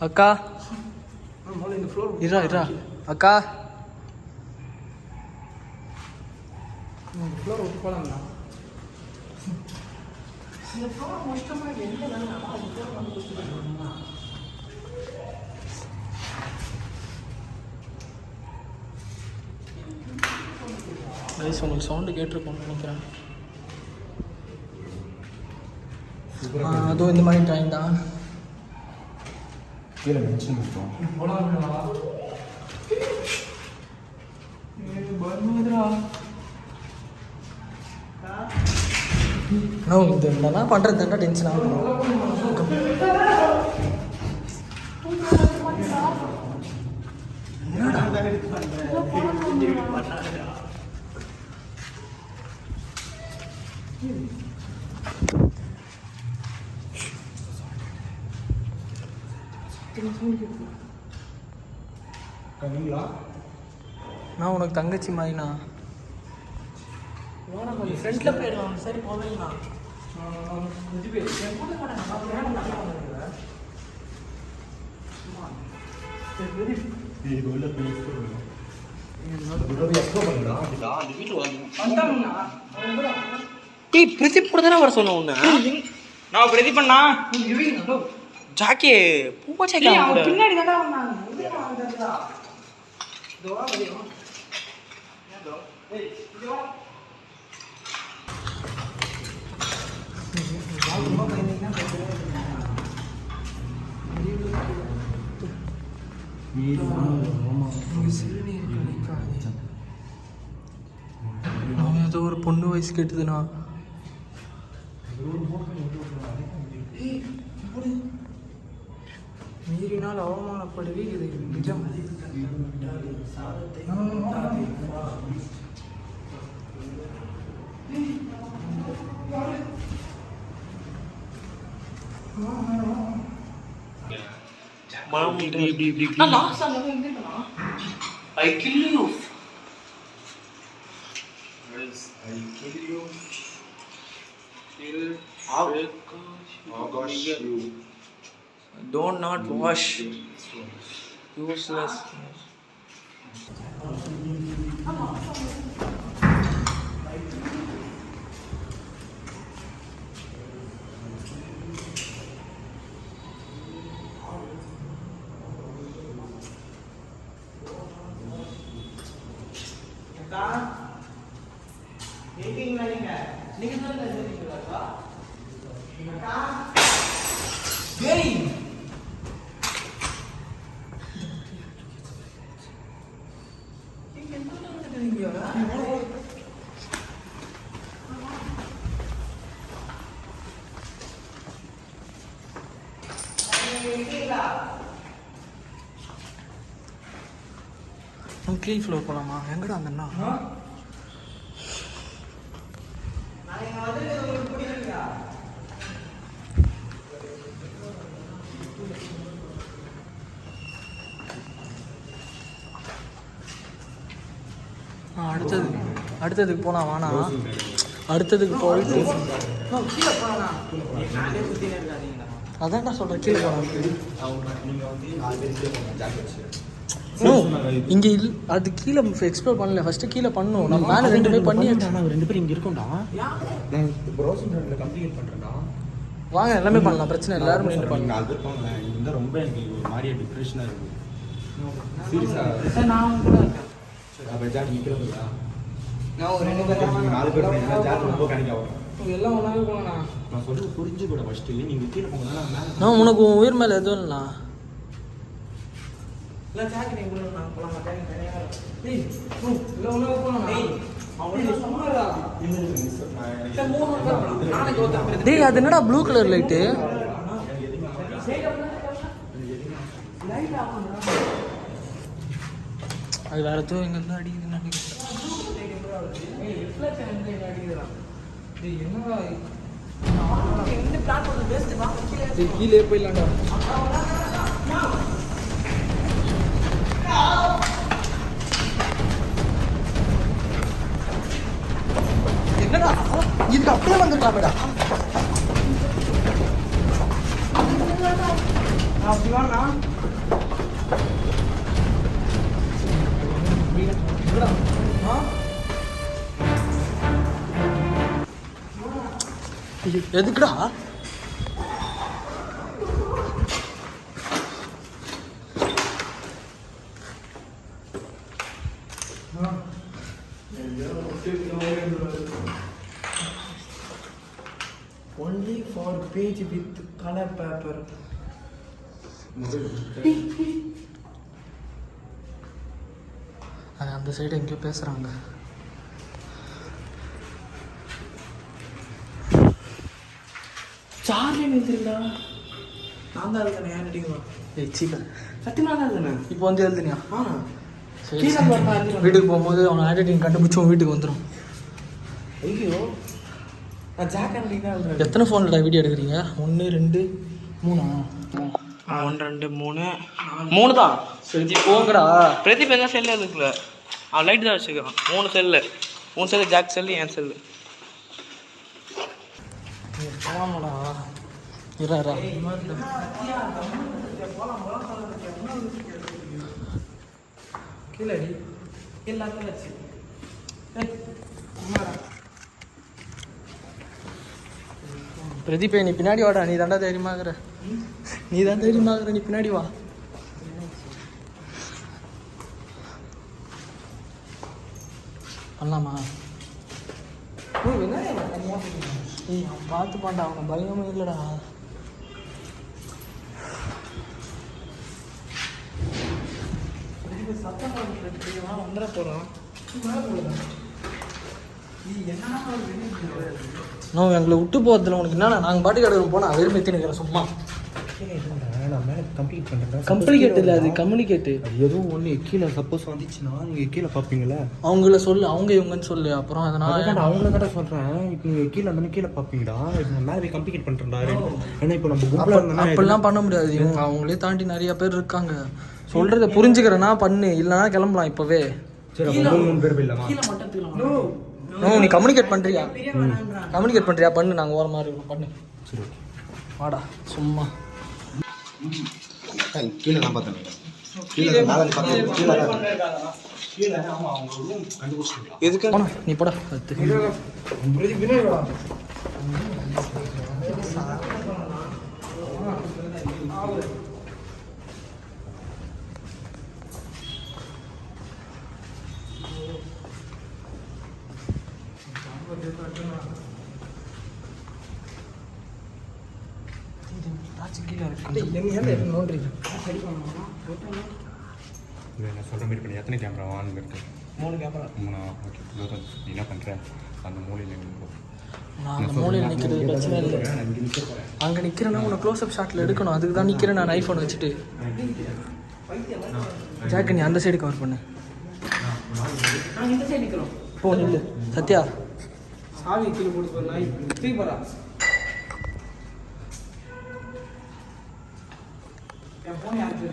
அக்கா இரா இரா அக்கா ஃப்ளோர் விட்டு போகலாங்களா? ரைஸ் உங்களுக்கு சவுண்டு கேட்டிருக்கோம்னு நினைக்கிறேன். அதுவும் இந்த மாதிரி ட்ராயிங் தான். கீழே மென்ஷன் இருக்கும். இது என்னன்னா பண்ணுறது தாண்டா டென்ஷன் ஆகும். நான் உனக்கு தங்கச்சி மாதிரிண்ணா. ஃப்ரெண்டில் போயிடலாம். சரி போவேண்ணா. பிரதீப் கூட தானே வர சொன்ன ஒன்று. நான் பிரதீப் பண்ணா ஜாக்கே பூவா ஜாக்கே பின்னாடி தானே ஏதோ ஒரு பொண்ணு வயசு கேட்டுதுண்ணா. மீறினால் அவமானப்படுவே இது நிஜம். I kill you. I kill you. Kill. Gosh, you. Don't not wash. Useless. Clean floor போகலாமா? எங்கடா அந்தண்ணா? அடுத்ததுக்கு போகலாம் வாண்ணா. அடுத்ததுக்கு போயிட்டு அதான்டா சொல்கிறேன் கீழே போகலாம். இங்கே அது கீழே எக்ஸ்ப்ளோர் பண்ணல. ஃபஸ்ட்டு கீழே பண்ணணும். நம்ம மேலே 2 பேர் பண்ணி நாங்கள் 2 பேரும் இங்கே இருக்கோம்டா. நான் ப்ரௌசிங் கம்ப்ளீட் பண்ணுறேன்டா. வாங்க எல்லாமே பண்ணலாம், பிரச்சனை எல்லாரும் பண்ணலாம். அது இருப்பாங்க. இந்த ரொம்ப எனக்கு ஒரு மாதிரியா டிப்ரெஷனாக இருக்குது. சீரியஸாக நான் கூட இருக்கேன். அப்போ ஜாட் நிற்கிறோம்ல. நான் ஒரு 2 பேர் 4 பேர் ஜாட் ரொம்ப கணக்காக வரும். எல்லாம் ஒன்றாவே போகணா. நான் சொல்றது புரிஞ்சு கூட ஃபஸ்ட்டு நீங்கள் கீழே போங்க. நான் உனக்கு உயிர் மேலே எதுவும் இல்லைண்ணா. இல்லை ஜாக்கி நீ கூட நான் போகலாம். டேய் இல்லை ஒன்றாவே போகலாம். டேய் அது என்னடா ப்ளூ கலர் லைட்டு? அது வேற எதுவும் எங்க இருந்து அடிக்குதுன்னு நினைக்கிறேன். கீழே போயிடலாம்டா. என்னடா இதுக்கு அப்படியே வந்துருக்கலாமேடா. சிவானா எதுக்குடா? only for page with color paper. அந்த சைடு எங்கேயோ பேசுகிறாங்க. சார்லி நிறுத்திருந்தா நான் தான் இருக்கேன் ஹேண்ட் ரைட்டிங் தான். சீல சத்தியமாக தான் இருந்தேன். இப்போ வந்து எழுதுனியா? சரி கீழே பார்த்தா வீட்டுக்கு போகும்போது அவனை ஹேண்ட் ரைட்டிங் கண்டுபிடிச்சி உன் வீட்டுக்கு வந்துடும். ஐயோ நான் ஜாக் ஹேண்ட் ரைட்டிங் தான் எழுதுறேன். எத்தனை ஃபோனில் வீடியோ எடுக்கிறீங்க? 1 2 3 1 2 3 3 தான். சரி போங்கடா. பிரதீப் என்ன செல்லு இருக்குல்ல, அவன் லைட் தான் வச்சுக்கிறான். 3 செல்லு, 3 செல்லு ஜாக் செல்லு, என் செல்லு. போகலாமாடா? இரா கீழே எல்லாத்தையும் வச்சு பிரதீப் நீ பின்னாடி வாடா. நீ தாண்டா தைரியமாகற. நீ தான் தைரியமாகற. நீ பின்னாடி வா. பண்ணலாமா? ஏய் அவன் பார்த்து பாண்டா. அவனை பயமே இல்லைடா. சத்தம் வந்துட போகிறோம். நான் எங்களை விட்டு போகிறதுல உனக்கு என்னன்னா நாங்கள் பாட்டு கடவுள் போனால் வெறும் மெத்தி நிற்கிறேன் சும்மா. நான் மேலே கம்ப்ளீட் பண்ணுறேன். கம்ப்ளிகேட் இல்லை, அது கம்யூனிகேட்டு. அது எதுவும் ஒன்று கீழே சப்போஸ் வந்துச்சுன்னா நீங்கள் கீழே பார்ப்பீங்களே. அவங்கள சொல்லு, அவங்க இவங்கன்னு சொல்லு. அப்புறம் அதனால் அவங்கள கடை சொல்கிறேன். இப்போ நீங்கள் கீழே இருந்தாலும் கீழே பார்ப்பீங்கடா. இப்போ நான் மேலே போய் கம்ப்ளீட் பண்ணுறேன்டா. ஏன்னா இப்போ நம்ம கும்பலாக அப்படிலாம் பண்ண முடியாது. இவங்க அவங்களே தாண்டி நிறைய பேர் இருக்காங்க. சொல்கிறத புரிஞ்சுக்கிறேன்னா பண்ணு, இல்லைனா கிளம்பலாம் இப்போவே. சரி 3 பேர் போயிடலாமா? நீ கம்யூனிகேட் பண்ணுறியா? கம்யூனிகேட் பண்ணுறியா? பண்ணு. நாங்கள் ஓர மாதிரி இருக்கோம். பண்ணு. சரி வாடா சும்மா. கீழே நான் பார்த்தேன். கீழே எதுக்கு போனா நீ போடா. நான் சொல்கிற மாதிரி பண்ணி எத்தனை கேமரா ஆன் இருக்கு? 3 கேமரா. 3. ஓகே கௌதம் நீ என்ன பண்ணுற? அந்த மூலையில் நின்று நான் அந்த மூலையில் நிற்கிறது பிரச்சனை இல்லை. அங்கே நிற்கிறேன்னா உன்னை க்ளோஸ்அப் ஷாட்டில் எடுக்கணும். அதுக்கு தான் நிற்கிறேன் நான் ஐஃபோன் வச்சுட்டு. ஜாக்கு நீ அந்த சைடு கவர் பண்ணு. நாங்கள் இந்த சைடு நிற்கிறோம். போ நில்லு. சத்யா சாவி கீழே போட்டு போய் நாய் தூக்கி போகிறா. என் ஃபோன் யாருக்கு?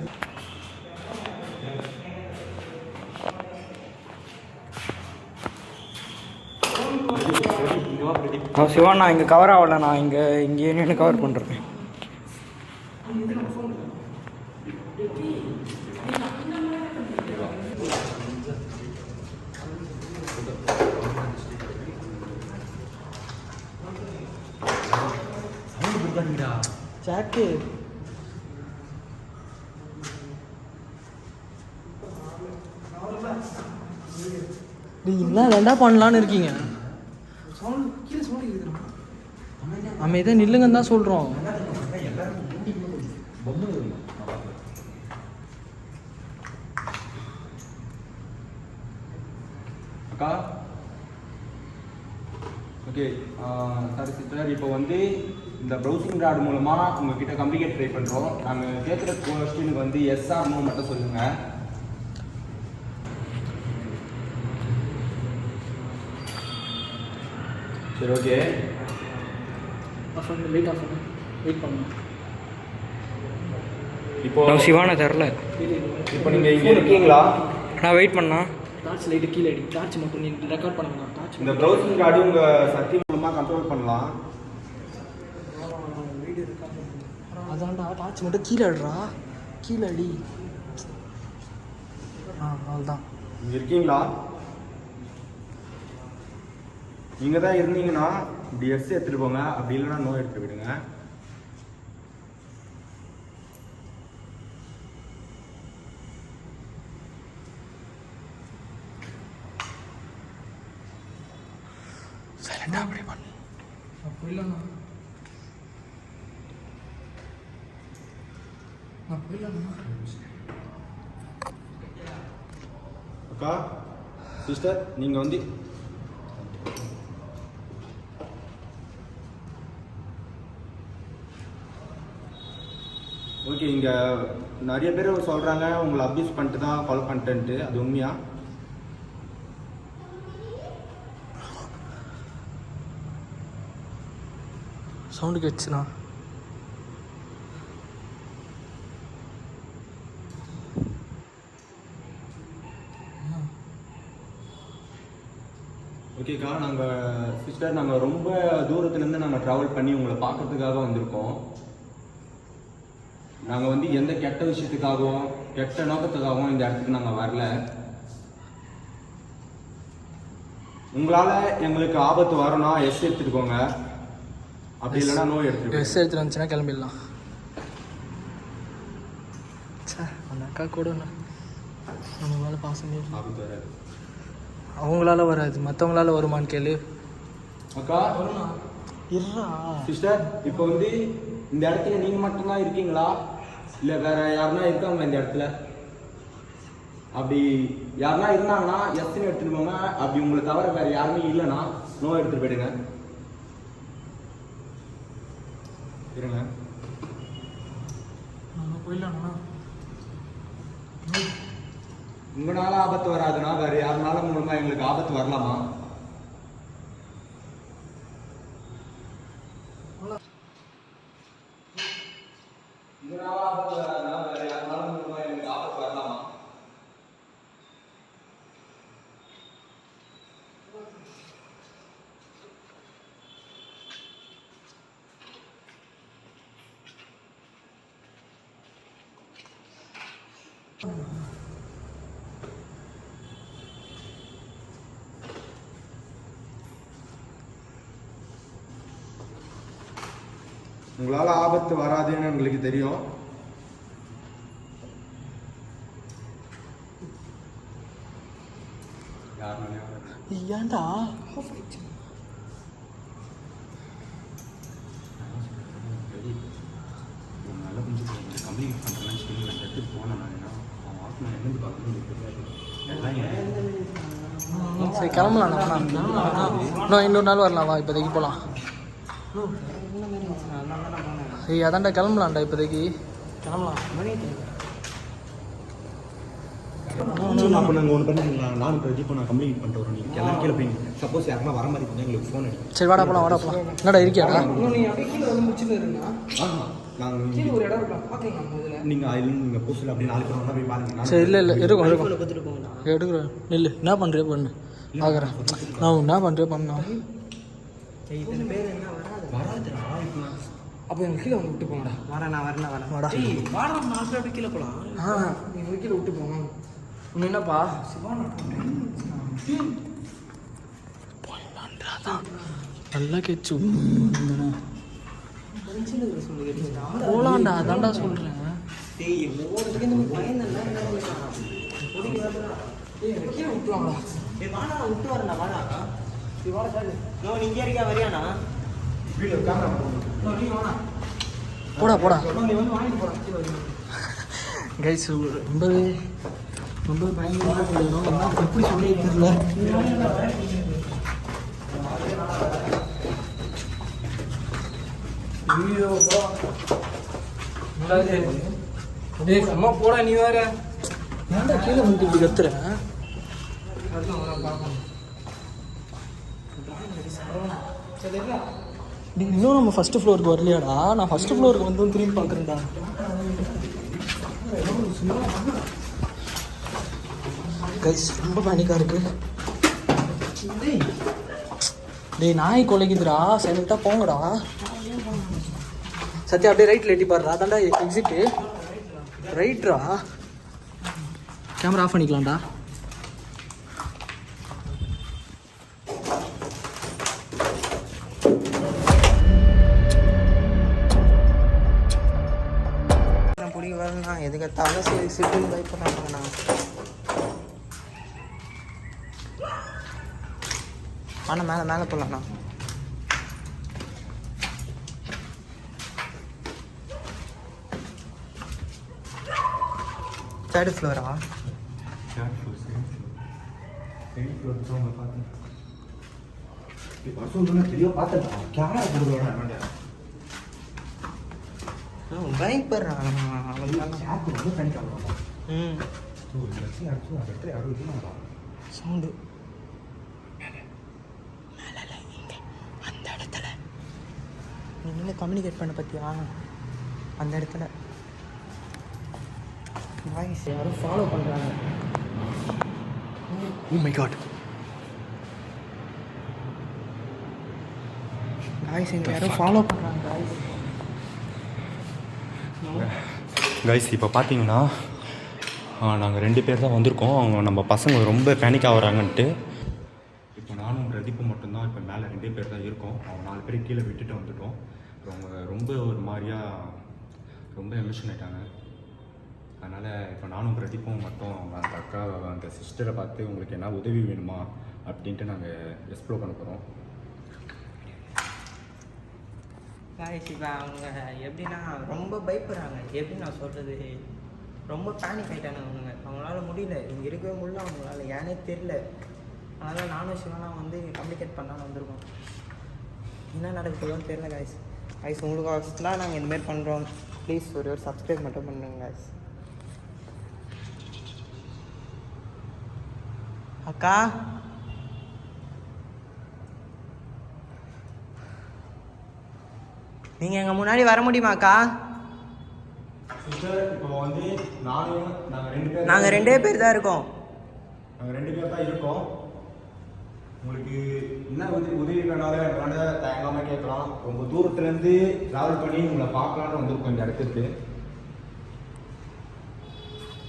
சிவா நான் இங்கே கவர் ஆகலை. நான் இங்கே நின்று கவர் பண்ணுறேன். ஜாக்கு நீ என்ன ரெண்டா பண்ணலான்னு இருக்கீங்க? அமைதியாக நில்லுங்கன்னு தான் சொல்கிறோம். அக்கா ஓகே சாரி சிஸ்டர். இப்போ வந்து இந்த ப்ரௌசிங் ராட் மூலமாக உங்ககிட்ட கம்ப்ளிகேட் ட்ரை பண்ணுறோம். நாங்கள் கேட்குற கொஸ்டினுக்கு வந்து எஸ் ஆர் நோ மட்டும் சொல்லுங்கள். சரி ஓகே. வெயிட் பண்ணணும். இப்போ நான் சிவானை தரல. இப்போ நீங்கள் இங்கே இருக்கீங்களா? நான் வெயிட் பண்ணா. டார்ச் லைட்டு கீழே அடி. டார்ச் மட்டும் நீ ரெக்கார்ட் பண்ண வேணாம். இந்த ப்ரௌசிங் ராடு உங்கள் சக்தி மூலமாக கண்ட்ரோல் பண்ணலாம். அதான்டா டார்ச் மட்டும் கீழே அடிடா, கீழே அடி. அவ்வளோதான். இங்கே இருக்கீங்களா? நீங்கள் தான் இருந்தீங்கன்னா இப்படி எஸ் எடுத்துகிட்டு போங்க, அப்படி இல்லைன்னா நோ எடுத்து விடுங்க. சைலண்டாக அப்படி பண்ணு. அப்போ இல்லைண்ணா, அப்போ இல்லைண்ணா. அக்கா, சிஸ்டர், நீங்கள் வந்து ஓகே, இங்கே நிறைய பேர் சொல்கிறாங்க உங்களை அப்யூஸ் பண்ணிட்டு தான் கால் பண்ணிட்டேன்ட்டு. அது உண்மையா? சவுண்டு கேட்டுச்சுண்ணா. ஓகேக்கா, நாங்கள் ரொம்ப தூரத்துலேருந்து நாங்கள் ட்ராவல் பண்ணி உங்களை பார்க்கறதுக்காக வந்திருக்கோம். நாங்கள் வந்து எந்த கெட்ட விஷயத்துக்காகவும் கெட்ட நோக்கத்துக்காகவும் இந்த இடத்துக்கு நாங்கள் வரல. உங்களால் எங்களுக்கு ஆபத்து வரணும், எஸ் எடுத்துக்கோங்க, அப்படி இல்லைன்னா நோ எடுத்துக்கோங்க. எஸ் எடுத்துட்டு வந்துச்சுன்னா கிளம்பிடலாம். சார் அந்த அக்கா கூட நம்ம மேலே பாசமே ஆபத்து வராது. அவங்களால வராது, மற்றவங்களால வருமானு கேளு. அக்கா இருறா சிஸ்டர், இப்போ வந்து இந்த இடத்துல நீங்கள் மட்டும்தான் இருக்கீங்களா, இல்லை வேற யாருன்னா இருக்காங்களா இந்த இடத்துல? அப்படி யாருன்னா இருந்தாங்கன்னா எஸ்ன்னு எடுத்துட்டு போங்க, அப்படி உங்களை தவிர வேற யாருமே இல்லைன்னா நோ எடுத்துட்டு போயிடுங்க. இருங்க, போயிடலாம்ண்ணா. உங்களால ஆபத்து வராதுன்னா வேற யாருனால மூலமா எங்களுக்கு ஆபத்து வரலாமா? உங்களால ஆபத்து வராதுன்னா வேற யாருனால மூலமா எங்களுக்கு ஆபத்து வரலாமா? உங்களால ஆபத்து வராதுன்னு எங்களுக்கு தெரியும். ஏன்டா கம்ப்ளீட் பண்ணுறேன்னு சொல்லி அந்த இடத்துக்கு போனேன். அவன் ஆத்மா என்னது பார்க்கணும் சரி கிளம்பலாம். இன்னும் இன்னொரு நாள் வரலாம், வா இப்போதைக்கு போகலாம். ஏய் அதான்டா கிளம்பலாம்டா, இப்போதைக்கு கிளம்பலாம். அப்போ நாங்கள் ஒன்று பண்ணிக்கலாம். நானும் இப்போ நான் கம்ப்ளீட் பண்ணிட்டு வரோம். நீங்கள் எல்லாம் கீழே போய் சப்போஸ் யாருன்னா வர மாதிரி இருந்தால் எங்களுக்கு ஃபோன் அடிக்கும். சரி வாடா போகலாம், வாடா போகலாம். என்னடா இருக்கியாடா? நாங்கள் நீங்கள் அதில் நீங்கள் போஸ்டில் அப்படி 4 பேர் போய் பாருங்க. சரி இல்லை இருக்கும் எடுக்கிறேன். இல்லை என்ன பண்ணுறே பண்ணு பார்க்குறேன். நான் என்ன பண்ணுறேன் பண்ணா அப்போ எங்கள் கீழே வந்து விட்டு போங்கடா. வரேன் வாடா கீழே போகலாம். நீங்கள் கீழே விட்டு போங்க. ஒன்று என்னப்பா நல்லா கேச்சு போலாம்டா, அதான்டா சொல்கிறேன். போடா போடா கைஸ், ரொம்ப பயங்கரமாக சொல்லணும். எப்படி சொல்லி தெரியல. அம்மா போடா, நீ வேற ஏன்டா கீழே வந்து இப்படி கத்துற? இன்னும் நம்ம ஃபர்ஸ்ட் ஃப்ளோருக்கு வரலையாடா? நான் ஃபர்ஸ்ட் ஃப்ளோருக்கு வந்து திரும்பி பார்க்குறேன்டா. கைஸ் ரொம்ப பேனிக்காக இருக்கு. டேய் நாய் கொலைக்குதுடா, சைலண்ட்டாக போங்கடா. சத்யா அப்படியே ரைட்டில் எட்டி பாடுறா, அதான்டா எக்ஸிட்டு. ரைட்ரா, கேமரா ஆஃப் பண்ணிக்கலாம்டா. பிடி வரலண்ணா, எதுக்கத்தாலும் சரி சிட்டுன்னு பயப்படுறாங்கண்ணா. ஆனால் மேலே மேலே போகலாண்ணா. தேர்ட் ஃப்ளோரா? பயப்படுறான். சவுண்டு அந்த இடத்துல நீ கம்யூனிகேட் பண்ண பத்தியா? அந்த இடத்துல வாய்ஸ் யாரும் ஃபாலோ பண்ணுறாங்க. ஓ மை காட், வாய்ஸ் எங்க யாரும் ஃபாலோ பண்ணுறாங்க. கைஸ் இப்போ பார்த்தீங்கன்னா நாங்கள் 2 பேர் தான் வந்திருக்கோம். அவங்க நம்ம பசங்க ரொம்ப பேனிக் ஆகுறாங்கன்ட்டு. இப்போ நானும் பிரதீப்பும் மட்டும்தான் இப்போ மேலே 2 பேர் தான் இருக்கோம். அவங்க 4 பேர் கீழே விட்டுட்டு வந்துட்டோம். அவங்க ரொம்ப ஒரு மாதிரியாக ரொம்ப எமோஷன் ஆகிட்டாங்க. அதனால் இப்போ நானும் பிரதீப்பும் மட்டும் அந்த அக்கா அந்த சிஸ்டரை பார்த்து உங்களுக்கு என்ன உதவி வேணுமா அப்படின்ட்டு நாங்கள் எக்ஸ்ப்ளோர் பண்ண போகிறோம். காய்ஸ் இப்போ அவங்க எப்படின்னா ரொம்ப பயப்படுறாங்க. எப்படி நான் சொல்கிறது, ரொம்ப பேனிக் ஆகிட்டாங்க அவங்க. அவங்களால முடியல, இங்கே இருக்கவே முடியல அவங்களால, ஏன்னே தெரில. அதனால் நானும் சிவனா வந்து கம்யூனிகேட் பண்ணாமல் வந்திருக்கோம். என்ன நடக்குதுன்னு தெரில காய்ஸ். காய்ஸ் உங்களுக்கு அவசரத்தில் நாங்கள் இந்தமாரி பண்ணுறோம். ப்ளீஸ் ஒரு சப்ஸ்கிரைப் மட்டும் பண்ணுங்க காய்ஸ். அக்கா நீங்கள் எங்கள் முன்னாடி வர முடியுமாக்கா? இப்போ வந்து நாங்கள் 2 பேர் தான் இருக்கோம். நாங்கள் 2 பேர் தான் இருக்கோம். உங்களுக்கு என்ன உதவி வேணாலும் எங்களால் தயங்காமல் கேட்கலாம். ரொம்ப தூரத்துலேருந்து ட்ராவல் பண்ணி உங்களை பார்க்கலான்னு வந்திருக்கோம் இந்த இடத்துக்கு.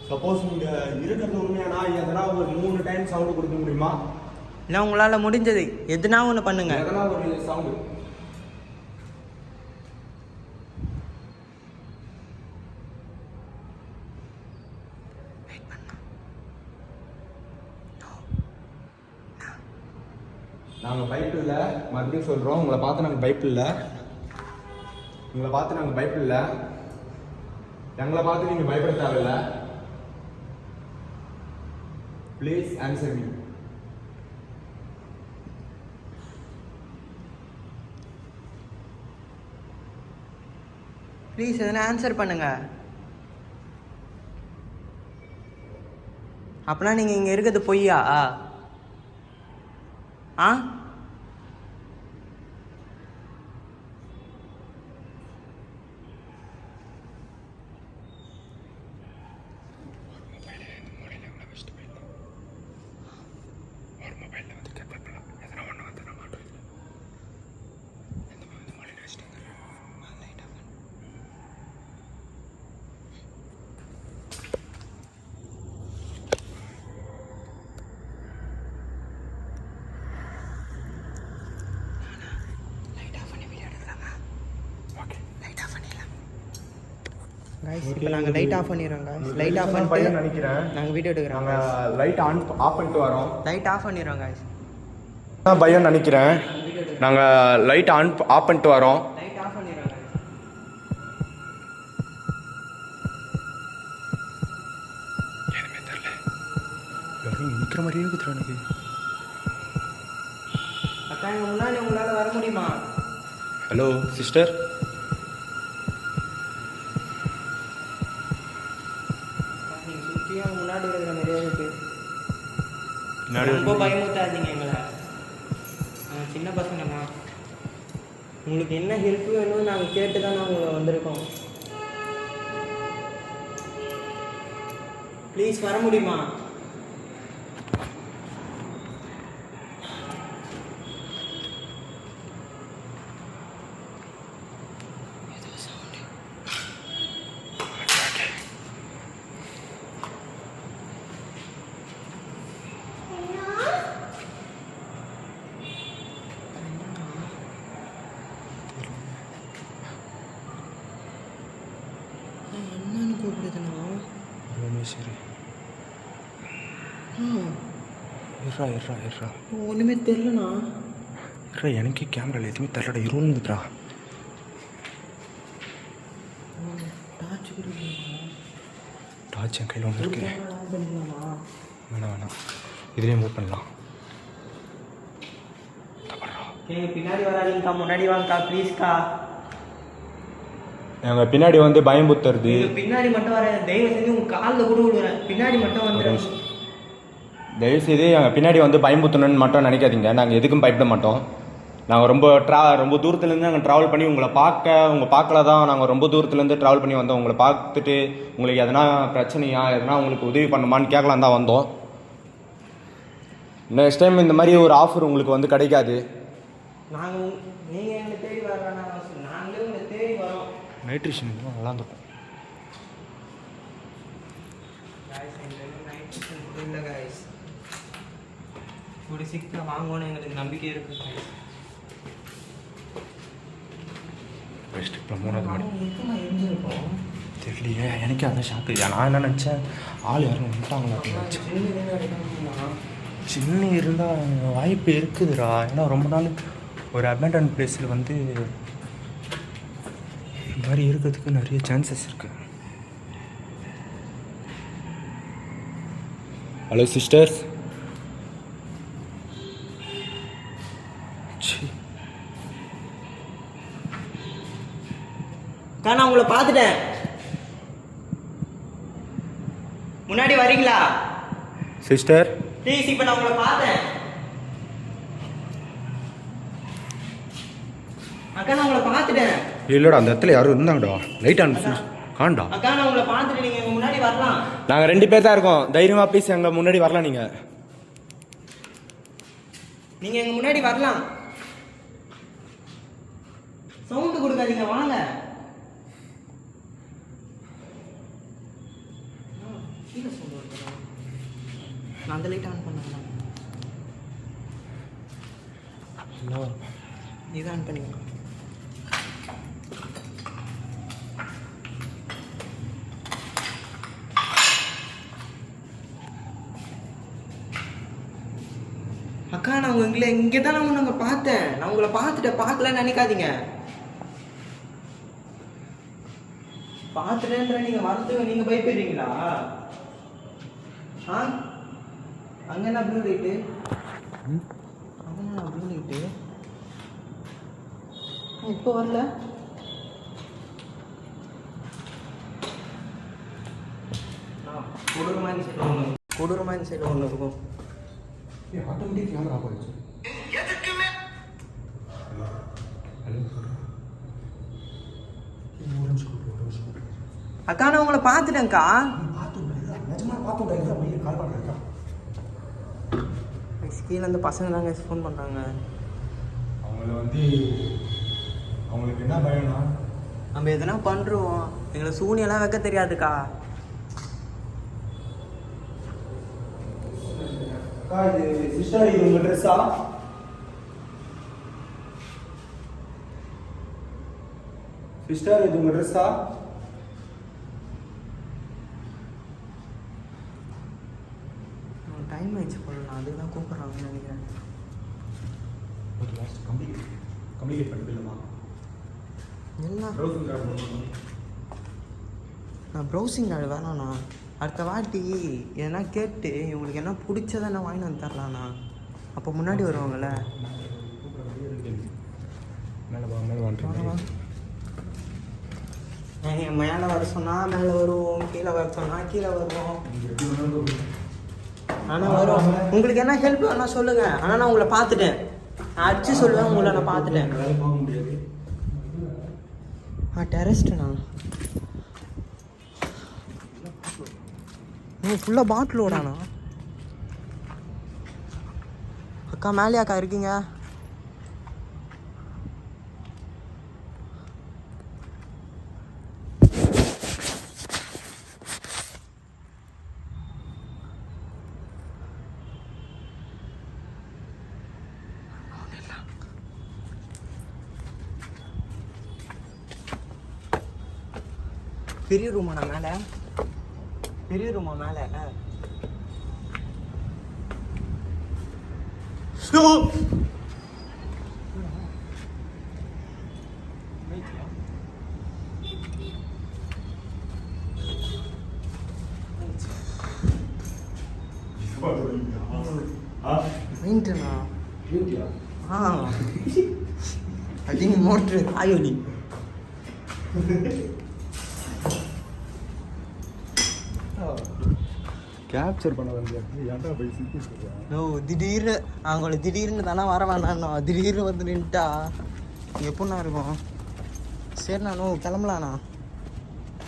சப்போஸ் நீங்கள் இருக்கிறது உண்மையானா எதனா ஒரு 3 டைம் சவுண்டு கொடுக்க முடியுமா? இல்லை உங்களால் முடிஞ்சது எதுனா ஒன்று பண்ணுங்க. எதனா ஒரு சவுண்டு. நாங்கள் பயப்பில்லை, மறுபடியும் சொல்கிறோம். உங்களை பார்த்து நாங்கள் பயப்பில்லை. உங்களை பார்த்து நாங்கள் பயப்பில்லை. எங்களை பார்த்து நீங்கள் பயப்பட தேவையில்லை. Please answer me. ப்ளீஸ் எதனா ஆன்சர் பண்ணுங்க. அப்படின்னா நீங்கள் இங்கே இருக்கிறது பொய்யா? ஆ இப்போ நாங்கள் லைட் ஆஃப் பண்ணிடுறோம் காய்ஸ். லைட் ஆஃப் பண்ணிட்டு நினைக்கிறேன் நாங்கள் வீடியோ எடுக்கிறோம். நாங்கள் லைட் ஆஃப் பண்ணிட்டு வரோம். லைட் ஆஃப் பண்ணிடுறோம் காய்ஸ். பயம் நினைக்கிறேன். நாங்கள் லைட் ஆஃப் பண்ணிட்டு வரோம். லைட் ஆஃப் பண்ணிடுறோம் காய்ஸ். எதுவுமே தெரியல. யாரும் நிற்கிற மாதிரியே இருக்குது எனக்கு. அக்கா எங்கள் முன்னாடி உங்களால் வர முடியுமா? Hello sister. நீங்கள் சுற்றியும் முன்னாடி இருக்கிற மாதிரியே இருக்கு. ரொம்ப பயமுத்தாதீங்க எங்களை. சின்ன பசங்கண்ணா, உங்களுக்கு என்ன ஹெல்ப் வேணும்னு நாங்கள் கேட்டு தான் நாங்கள் வந்திருக்கோம். ப்ளீஸ் வர முடியுமா? கூப்பிடுதுண்ணா. சரி இருறா ஒன்றுமே தெரிலண்ணா. எனக்கே கேமராவில் எதுவுமே தெரியலடா, இருந்துதுடா. டார்ச் என் கையில் ஒன்று இருக்கு. வேணாம் இதுலேயே மூவ் பண்ணலாம். பின்னாடி வராதீங்கக்கா, முன்னாடி வாங்கக்கா ப்ளீஸ்க்கா. எங்கள் பின்னாடி வந்து பயம்புத்துறது. பின்னாடி மட்டும் வர, தயவு செஞ்சு உங்கள் காலில் கூட விடுறேன். பின்னாடி மட்டும் வந்துடுறேன். தயவுசெய்து எங்கள் பின்னாடி வந்து பயம்புத்தணுன்னு மட்டும் நினைக்காதீங்க. நாங்கள் எதுக்கும் பயப்பட மாட்டோம். நாங்கள் ரொம்ப தூரத்துலேருந்து நாங்கள் ட்ராவல் பண்ணி உங்களை பார்க்கல தான் நாங்கள் ரொம்ப தூரத்துலேருந்து ட்ராவல் பண்ணி வந்தோம். உங்களை பார்த்துட்டு உங்களுக்கு எதனா பிரச்சனையா, எதனா உங்களுக்கு உதவி பண்ணுமான்னு கேட்கலாம் தான் வந்தோம். நெக்ஸ்ட் டைம் இந்த மாதிரி ஒரு ஆஃபர் உங்களுக்கு வந்து கிடைக்காது. நீங்கள் எங்களை தேடி வரலாம், நாங்களே உங்களை தேடி வரோம். நைட்ரிஷன் நல்லா இருந்திருக்கும். இல்லை காய்ஸ், ஒரு சீக்கிரம் வாங்குவோன்னு எங்களுக்கு நம்பிக்கை இருக்குது. இப்போ 3வது மணி தெரியலையே, எனக்கே அதான் ஷாக்கு. நான் என்ன நினச்சேன், ஆள் யாரும் வந்துட்டாங்களா அப்படின்னு நினச்சேன். சின்ன இருந்தால் வாய்ப்பு இருக்குதுடா. ஏன்னா ரொம்ப நாள் ஒரு அபேண்டன் பிளேஸில் வந்து இந்த மாதிரி இருக்கிறதுக்கு நிறைய சான்சஸ் இருக்குது. Hello sisters. அக்கா, நான் உங்களை பார்த்துட்டேன். முன்னாடி வரீங்களா சிஸ்டர்? ப்ளீஸ், இப்போ நான் உங்களை பார்த்தேன். அக்கா, நான் உங்களை பார்த்துட்டேன். இல்லைடா, அந்த இடத்துல யாரும் இருந்தாங்கடா. லைட் ஆன் காண்டா. அக்கா, நான் உங்களை பார்த்துட்டு நீங்கள் எங்கள் முன்னாடி வரலாம். நாங்கள் 2 பேர் தான் இருக்கோம். தைரியமாக ப்ளீஸ் எங்கள் முன்னாடி வரலாம். நீங்கள் எங்கள் முன்னாடி வரலாம். சவுண்டு கொடுக்காதீங்க, வாங்க. நான் அந்த லைட் ஆன் பண்ணேன். இதை ஆன் பண்ணிக்கலாம். அக்கா, நான் உங்களை இங்கே தான் நாங்கள் பார்த்தேன். நான் உங்களை பார்த்துட்டேன், பார்க்கலன்னு நினைக்காதீங்க. பார்த்துட்டேன்ற நீங்கள் வரத்துக்கு நீங்கள் பயப்படுறீங்களா? ஆ, அங்கே என்ன ப்ளூ லைட்டு? அங்கே என்ன ப்ளூ லைட்டு? இப்போ வரல. கொடூரமான சைடு ஒன்று இருக்கும். ஆட்டோமேட்டிக் கேமரா ஆஃப் ஆயிடுச்சு. அக்கா, நான் உங்களை பார்த்துட்டேன்க்கா. கீழே அந்த பசங்க தாங்க ஃபோன் பண்ணுறாங்க. அவங்களுக்கு என்ன பயம்னா, நம்ம எதனா பண்ணுறோம், எங்களை சூனியெல்லாம் வைக்க தெரியாதுக்கா. இது சிஸ்டர், இது உங்கள் ட்ரெஸ்ஸா? சிஸ்டர், இது உங்கள் ட்ரெஸ்ஸா? டைம் ஆயிடுச்சு போடலாம், அதுக்கு தான் கூப்பிட்றாங்கன்னு நினைக்கிறேன். கம்ப்ளீட் பண்ணிடலாமா? எல்லாம் நான் ப்ரௌசிங் கார்டு வேணாண்ணா. அடுத்த வாட்டி எதனா கேட்டு இவங்களுக்கு என்ன பிடிச்சதை நான் வாங்கி வந்து தரலாண்ணா. அப்போ முன்னாடி வருவாங்கள்ல. மேலே வர சொன்னால் மேலே வருவோம், கீழே வர சொன்னால் கீழே வருவோம். ஆனால் வரும். உங்களுக்கு என்ன ஹெல்ப் வேணா சொல்லுங்கள். ஆனால் நான் உங்களை பார்த்துட்டேன். நான் அடிச்சு சொல்லுவேன், உங்களை நான் பார்த்துட்டேன். டெரஸ்ட்டுண்ணா. ஃபுல்லாக பாட்டிலோடாண்ணா. அக்கா, மேலேயாக்கா இருக்கீங்க? பெரிய ரூமாண்ணா மேலே? பெரிய ரூமா மேலே மெயின்டனா அதிக மோட்ரு ஆயோலி கேப்சர் பண்ண வந்து ஏன்டா போய் சிக்கிட்டு நோ திடீர்னு அவங்கள திடீர்னு தானே வர வேணாண்ணா திடீர்னு வந்து நின்ட்டா எப்படின்னா இருக்கும் சரி நானும் கிளம்பலாண்ணா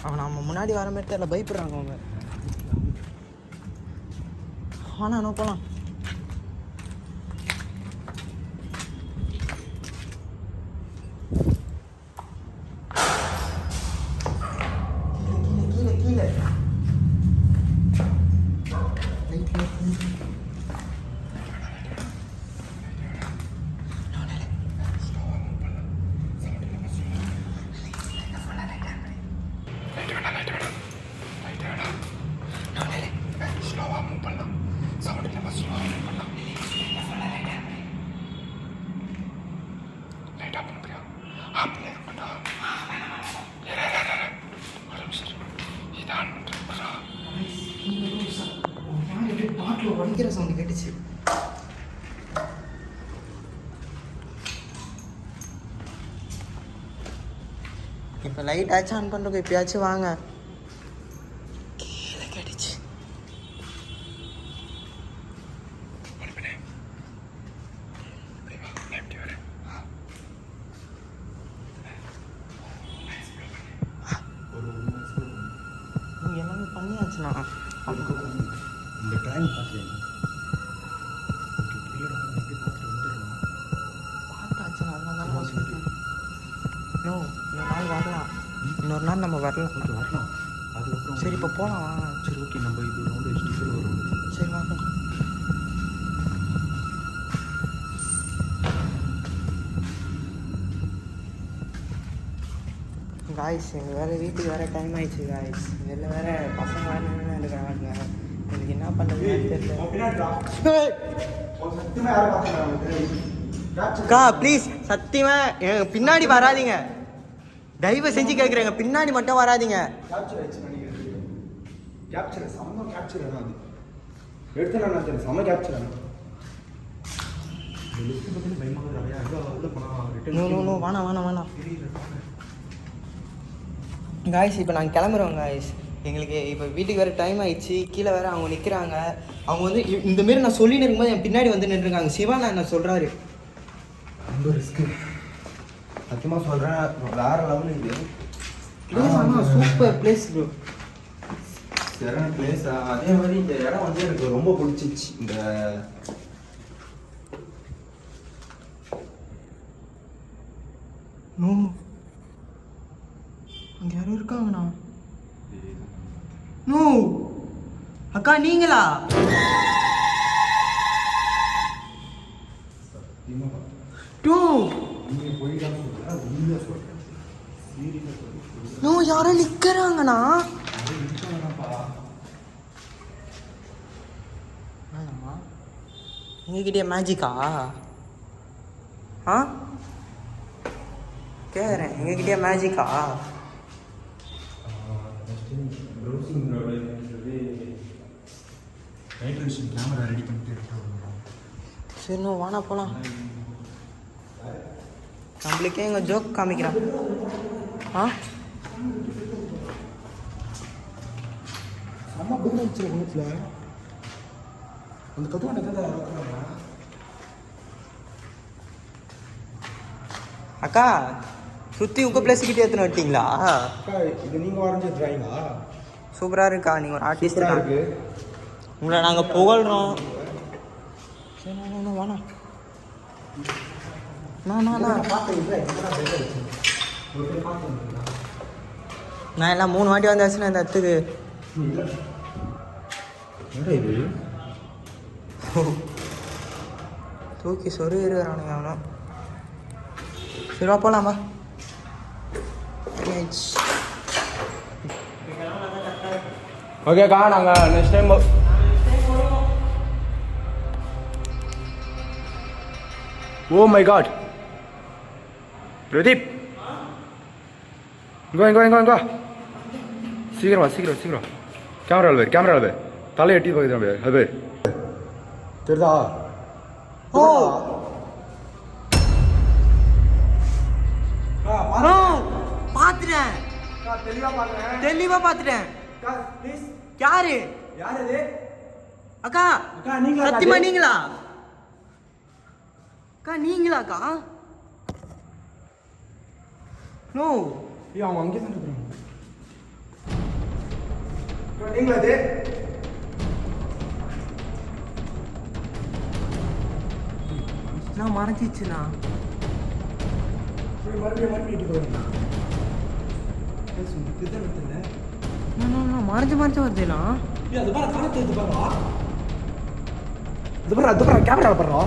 அவன் நம்ம முன்னாடி வர மாதிரி தெரியல பயப்படுறாங்க அவங்க ஆனா போகலாம் பாட்டில் உடைக்கிற சவுண்டு கேட்டுச்சு இப்போ லைட் ஆச்சு ஆன் பண்ணுறோம் எப்பயாச்சும் வாங்க கீழே கேட்டுச்சு எல்லாமே பண்ணியாச்சுண்ணா இந்த டைம் பார்த்து பார்த்தாச்சுண்ணா அதனால தான் நான் சொல்லிட்டேன் நோ இன்னொரு நாள் வரலாம் இன்னொரு நாள் நம்ம வரலாம் ஓகே வரலாம் அதுக்கப்புறம் சரி இப்போ போகலாம் சரி ஓகே நம்ம இது ரவுண்டு வச்சுட்டு ஒரு ரவுண்டு சரி வாங்க காய்ஸ் எங்கள் வேறு வீட்டுக்கு வேறு டைம் ஆயிடுச்சு காய்ஸ் வெளில வேறு பசங்க வேறு இருக்காங்க எனக்கு என்ன பண்ணுறதுன்னு தெரியல அக்கா ப்ளீஸ் சத்தியமாக எங்க பின்னாடி வராதீங்க தயவு செஞ்சு கேட்குறேங்க பின்னாடி மட்டும் வராதீங்க கேப்சர் ஆயிடுச்சு நினைக்கிறேன் கேப்சர் செம்ம கேப்சர் ஆனால் அது எடுத்து நான் நினச்சேன் செம்ம கேப்சர் ஆனால் இந்த லிஸ்ட்டு பற்றி பயமாக நிறையா உள்ள போனால் நோ நோ நோ வேணாம் காய்ஸ் இப்போ நாங்கள் கிளம்புறோம் காய்ஸ் எங்களுக்கு இப்போ வீட்டுக்கு வேறு டைம் ஆயிடுச்சு கீழே வேறு அவங்க நிற்கிறாங்க அவங்க வந்து இந்தமாரி நான் சொல்லின்னு இருக்கும்போது என் பின்னாடி வந்து நின்றுருக்காங்க சிவா நான் என்ன சொல்கிறாரு ரொம்ப ரிஸ்க்கு சத்தியமாக சொல்கிறேன் வேறு லெவலு இது பிளேஸ் ஆனால் சூப்பர் பிளேஸ் ப்ரோ சரியான பிளேஸ் அதே மாதிரி இந்த இடம் வந்து எனக்கு ரொம்ப பிடிச்சிச்சு இந்த நோ அங்கே யாரும் இருக்காங்கண்ணா நோ அக்கா நீங்களா டூ நோ யாரும் நிற்கிறாங்கண்ணா எங்ககிட்டே மேஜிக்கா ஆ கேட்குறேன் எங்ககிட்டே மேஜிக்கா கேமரா ரெடி பண்ணிட்டு சரி நோ வானா போகலாம் நம்மளுக்கே எங்கள் ஜோக் காமிக்கிறான் ஆ செம்ம போர் ஆயிடுச்சு வீட்டில் அந்த கதுவாண்ட அக்கா சுற்றி உங்கள் பிளேஸுக்கிட்டே எடுத்துன்னு விட்டீங்களா அக்கா இது நீங்கள் வரைஞ்ச ட்ராயிங்கா சூப்பராக இருக்கா நீங்கள் ஒரு ஆர்டிஸ்ட் சூப்பராக இருக்கு உங்களை நாங்கள் புகழ்கிறோம் சரி நான் வேணாம் நான் எல்லாம் 3 வாட்டி வந்தாச்சுன்னா இந்த இடத்துக்கு இது தூக்கி சொருகிறானுங்க அவனும் சரி போகலாமா ஓகேக்கா நாங்கள் next time oh my God Pradeep இங்கோ சீக்கிரம் வா கேமரா பேர் தலை எட்டி பார்க்குது அது பேர் தெரியுதா ஓ பாத்துட்டேன், தெளிவா பாத்துட்டேன். யாரு அக்கா? சத்தியமா நீங்களா அக்கா? நீங்களாக்கா? நோ அவன் அங்கே தான் இருக்கிறான். நீங்களா அது? நான் மறைஞ்சிச்சுண்ணா. மறுபடியும் மறைஞ்சு வருதுண்ணா. அது பாரு கேமரா பாடுறா.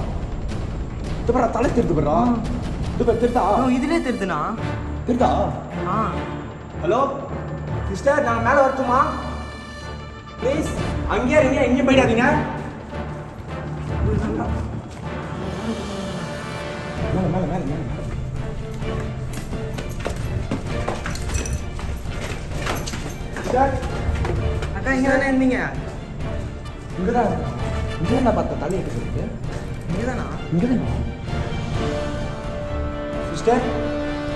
இது பாரு தலை தெரியுது பாடுறா. இது பாரு தெரியுதா? இதுலயே தெரியுதுண்ணா. தெரியுதா? ஹலோ சிஸ்டர், நாங்கள் மேலே வரட்டுமா? ப்ளீஸ் அங்கேயே இருங்க, எங்கேயும் போயிடாதீங்க. மேலே அக்கா இங்க தானே இருந்தீங்க? இங்கே நான் பார்த்தேன் தலை எடுத்து. இங்கதானா? சிஸ்டர்,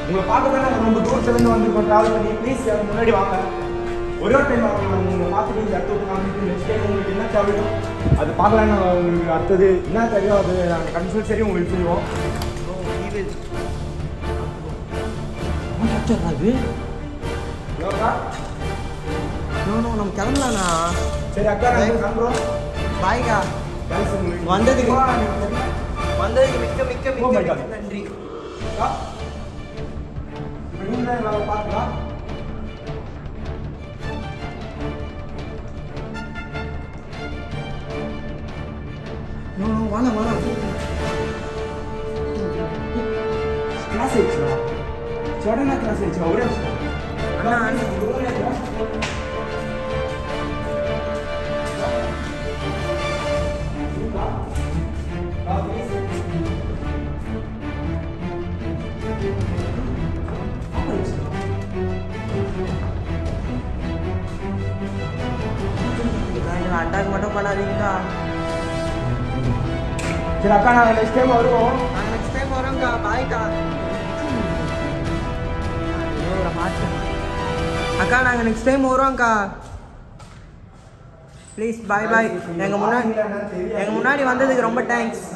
உங்களை பார்க்கவே நாங்கள் ரொம்ப தூரத்துலேருந்து வந்துருக்கோம் ட்ராவல் பண்ணி. ப்ளீஸ் முன்னாடி வாங்க. ஒரே ஒரு டைம் உங்களை பார்த்துட்டு இந்த இடத்த விட்டு காமிட்டு நெக்ஸ்ட் டைம் உங்களுக்கு என்ன தேவையோ அது பார்க்கலாம். நாங்கள் உங்களுக்கு அடுத்தது என்ன தேவையோ அது நாங்கள் கம்பல்சரி உங்களுக்கு செய்வோம். அது நம்ம கிளம்பலாண்ணா. சரி அக்கா, நாங்கள் கிளம்புறோம். பாய்க்கா. வந்ததுக்கு மிக்க நன்றி. பார்க்கலாம். வாங்க கிளாஸ் ஆயிடுச்சுண்ணா. சடனா கிளாஸ் ஆயிடுச்சுண்ணா. ஒரே அட்டாக் மட்டும் பண்ணாதீங்கக்கா. சரி அக்கா, நாங்கள் நெக்ஸ்ட் டைம் வருவோம். நெக்ஸ்ட் டைம் வரோம்க்கா. பாய்க்கா. அக்கா நாங்கள் நெக்ஸ்ட் டைம் வரோம்க்கா. Please bye. எங்க முன்னாடி வந்ததுக்கு ரொம்ப தேங்க்ஸ்.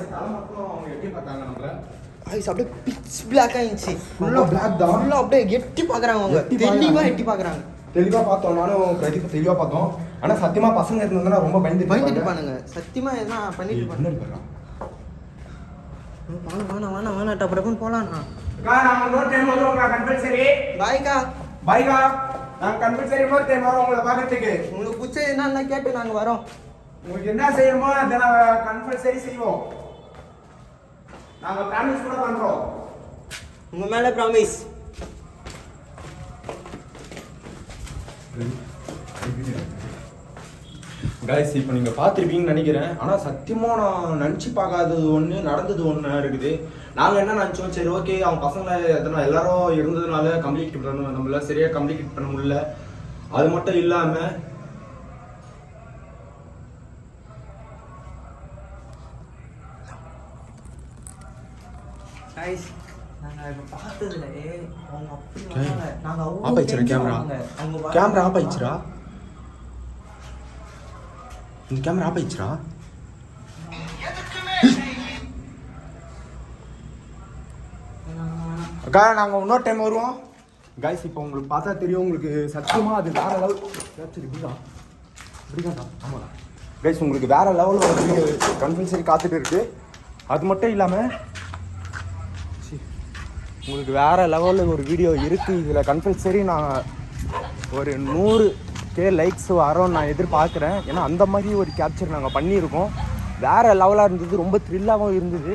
அப்படியே பிச் பிளாக் ஆயிடுச்சு. ஃபுல்லாக அப்படியே எட்டி பார்க்குறாங்க. அவங்க தெளிவாக எட்டி பார்க்குறாங்க. தெளிவாக பார்த்தோம். நானும் பிரதீப் தெளிவாக பார்த்தோம். ஆனால் சத்தியமாக பசங்க இருந்ததுன்னா ரொம்ப பயந்துட்டு பானுங்க. சத்தியமாக எதுனா பண்ணிட்டு போயிடறான். வேணா டப்புன்னு போகலாண்ணா. நாங்கள் இன்னொரு டைம் வருவோம் கம்பல்சரி. பாய்க்கா. நாங்கள் கம்பல்சரி இன்னொரு டைம் வரோம் உங்களை பார்க்கறதுக்கு. உங்களுக்கு பிடிச்சது என்னன்னா கேட்டு நாங்கள் வரோம். உங்களுக்கு என்ன செய்யணுமோ அதை நாங்கள் கம்பல்சரி செய்வோம். நாங்கள் ப்ராமிஸ் கூட பண்ணுறோம். உங்கள் மேலே ப்ராமிஸ். கைஸ், இப்போ நீங்கள் பார்த்துருப்பீங்கன்னு நினைக்கிறேன். ஆனால் சத்தியமாக நான் நினச்சி பார்க்காதது ஒன்று நடந்தது ஒன்று இருக்குது. நாங்கள் என்ன நினச்சோம், சரி ஓகே அவங்க பசங்களை எதனா எல்லாரும் இருந்ததுனால கம்ப்ளீட் பண்ணணும், நம்மளால சரியாக கம்ப்ளீட் பண்ண முடியல. அது மட்டும் இல்லாமல் நாங்கள் இப்போ பார்த்ததுல அவங்க அப்படி ஆஃப் ஆயிடுச்சுரா கேமரா ஆஃப் ஆயிடுச்சுரா. இந்த கேமரா ஆஃப் ஆயிடுச்சுரா. அக்கா நாங்கள் இன்னொரு டைம் வருவோம். கைஸ், இப்போ உங்களுக்கு பார்த்தா தெரியும், உங்களுக்கு சத்தியமாக அது வேற லெவல். சரி இப்படிதான்டா. ஆமாம் கைஸ், உங்களுக்கு வேற லெவலில் ஒரு வீடியோ கம்பல்சரி காத்துட்டு இருக்கு. அது மட்டும் இல்லாமல் உங்களுக்கு வேறு லெவலில் ஒரு வீடியோ இருக்குது. இதில் கம்பல்சரி நான் ஒரு 100K லைக்ஸ் வரோன்னு நான் எதிர்பார்க்குறேன். ஏன்னா அந்த மாதிரி ஒரு கேப்சர் நாங்கள் பண்ணியிருக்கோம். வேறு லெவலாக இருந்தது, ரொம்ப த்ரில்லாகவும் இருந்தது.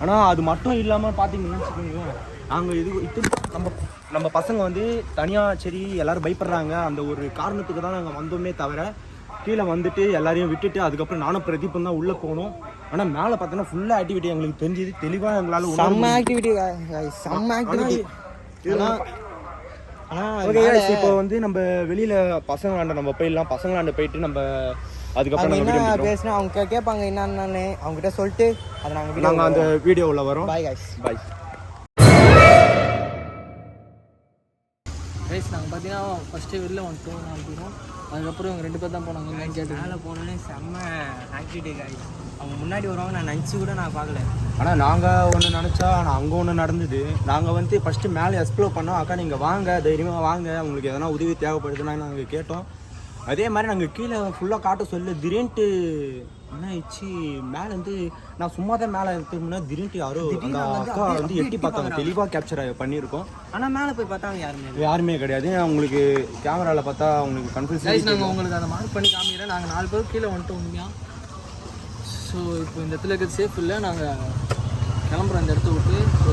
ஆனால் அது மட்டும் இல்லாமல் பார்த்தீங்கன்னா வச்சுக்கோங்க, நாங்கள் இது நம்ம பசங்க வந்து தனியாக சரி எல்லோரும் பயப்படுறாங்க அந்த ஒரு காரணத்துக்கு தான் நாங்கள் வந்தோமே தவிர கீழே வந்துட்டு எல்லாரையும் விட்டுட்டு அதுக்கப்புறம் நானும் பிரதீப்பும் தான் உள்ளே போனோம். ஆனால் மேலே பார்த்தோன்னா ஃபுல்லாக ஆக்டிவிட்டி எங்களுக்கு தெரிஞ்சுது, தெளிவாக எங்களால் செம்ம ஆக்டிவிட்டி செம்ம ஆக்டிவிட்டி. ஓகே இப்போ வந்து நம்ம வெளியில் பசங்களாண்ட நம்ம போயிடலாம். பசங்களாண்ட போயிட்டு நம்ம அதுக்கப்புறம் அவங்க என்ன பேசினா அவங்க கேட்பாங்க என்னன்னு அவங்ககிட்ட சொல்லிட்டு அதை நாங்கள் அந்த வீடியோவில் வரோம். Bye guys. பாய் ரைஸ். நாங்கள் பார்த்தீங்கன்னா ஃபஸ்ட்டு வெளில வந்துட்டோம் 4 பேரும். அதுக்கப்புறம் இவங்க 2 பேர் தான் போனாங்க. என்னன்னு கேட்டு மேலே போனோன்னே செம்ம ஆக்டிவிட்டி கைஸ். அவங்க முன்னாடி வருவாங்க நான் நினச்சி கூட நான் பார்க்கல. ஆனால் நாங்கள் ஒன்று நினச்சா ஆனால் அங்கே ஒன்று நடந்தது. நாங்கள் வந்து ஃபஸ்ட்டு மேலே எக்ஸ்ப்ளோர் பண்ணோம். அக்கா நீங்கள் வாங்க, தைரியமாக வாங்க, உங்களுக்கு எதனா உதவி தேவைப்படுதுன்னா நாங்கள் கேட்டோம். அதே மாதிரி நாங்கள் கீழே ஃபுல்லாக காட்ட சொல்ல திடீர்னு என்ன ஆயிடுச்சு, மேலே வந்து நான் சும்மா தான் மேலே எடுத்தோம்னா திடீர்னு யாரோ அந்த அக்கா வந்து எட்டி பார்த்தாங்க. தெளிவாக கேப்சர் பண்ணியிருக்கோம். ஆனால் மேலே போய் பார்த்தா யாருமே கிடையாது. உங்களுக்கு கேமராவில் பார்த்தா உங்களுக்கு கன்ஃபியூஸ். நாங்கள் உங்களுக்கு அதை மார்க் பண்ணி காமிக்கிறேன். நாங்கள் 4 பேர் கீழே வந்துட்டோம் உண்மையாக. ஸோ இப்போ இந்த இடத்துல இருக்கிறது சேஃப் இல்லை. நாங்கள் கிளம்புறோம் இந்த இடத்த விட்டு. ஸோ